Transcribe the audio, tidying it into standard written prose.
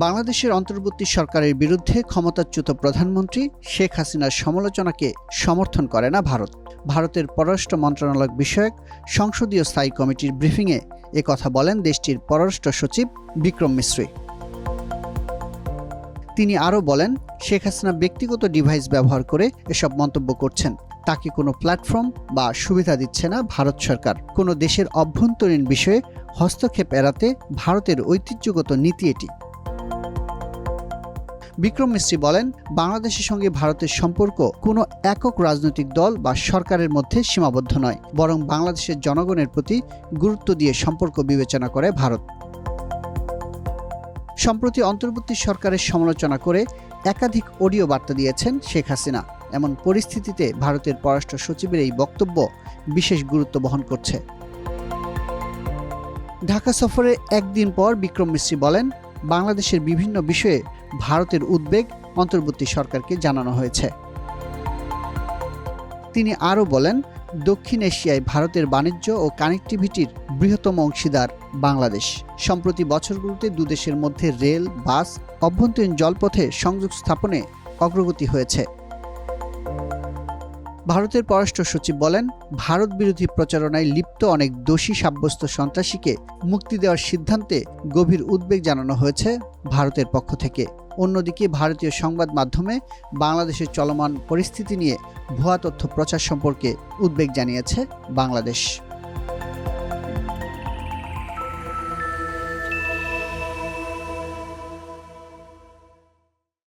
বাংলাদেশের অন্তর্বর্তী সরকারের বিরুদ্ধে ক্ষমতাচ্যুত প্রধানমন্ত্রী শেখ হাসিনার সমালোচনাকে সমর্থন করে না ভারত। ভারতের পররাষ্ট্র মন্ত্রণালয় বিষয়ক সংসদীয় স্থায়ী কমিটির ব্রিফিংয়ে একথা বলেন দেশটির পররাষ্ট্র সচিব বিক্রম মিশ্রি। তিনি আরও বলেন, শেখ হাসিনা ব্যক্তিগত ডিভাইস ব্যবহার করে এসব মন্তব্য করছেন। তাকে কোনো প্ল্যাটফর্ম বা সুবিধা দিচ্ছে না ভারত সরকার। কোনো দেশের অভ্যন্তরীণ বিষয়ে হস্তক্ষেপ এড়াতে ভারতের ঐতিহ্যগত নীতি এটি। বিক্রম মিশ্রি বলেন, বাংলাদেশের সঙ্গে ভারতের সম্পর্ক কোনো একক রাজনৈতিক দল বা সরকারের মধ্যে সীমাবদ্ধ নয়, বরং বাংলাদেশের জনগণের প্রতি গুরুত্ব দিয়ে সম্পর্ক বিবেচনা করে ভারত। সম্প্রতি অন্তর্বর্তী সরকারের সমালোচনা করে একাধিক অডিও বার্তা দিয়েছেন শেখ হাসিনা। এমন পরিস্থিতিতে ভারতের পররাষ্ট্র সচিবের এই বক্তব্য বিশেষ গুরুত্ব বহন করছে। ঢাকা সফরে একদিন পর বিক্রম মিশ্রি বলেন, বাংলাদেশের বিভিন্ন বিষয়ে ভারতের উদ্বেগ অন্তর্বর্তী সরকারকে জানানো হয়েছে। তিনি আরও বলেন, দক্ষিণ এশিয়ায় ভারতের বাণিজ্য ও কানেক্টিভিটির বৃহত্তম অংশীদার বাংলাদেশ। সম্প্রতি বছরগুলোতে দুদেশের মধ্যে রেল, বাস, অভ্যন্তরীণ জলপথে সংযোগ স্থাপনে অগ্রগতি হয়েছে। ভারতের পররাষ্ট্র সচিব বলেন, ভারত বিরোধী প্রচারণায় লিপ্ত অনেক দোষী সাব্যস্ত সন্ত্রাসীকে মুক্তি দেওয়ার সিদ্ধান্তে গভীর উদ্বেগ জানানো হয়েছে ভারতের পক্ষ থেকে। অন্যদিকে ভারতীয় সংবাদ মাধ্যমে বাংলাদেশের চলমান পরিস্থিতি নিয়ে ভুয়া তথ্য প্রচার সম্পর্কে উদ্বেগ জানিয়েছে বাংলাদেশ।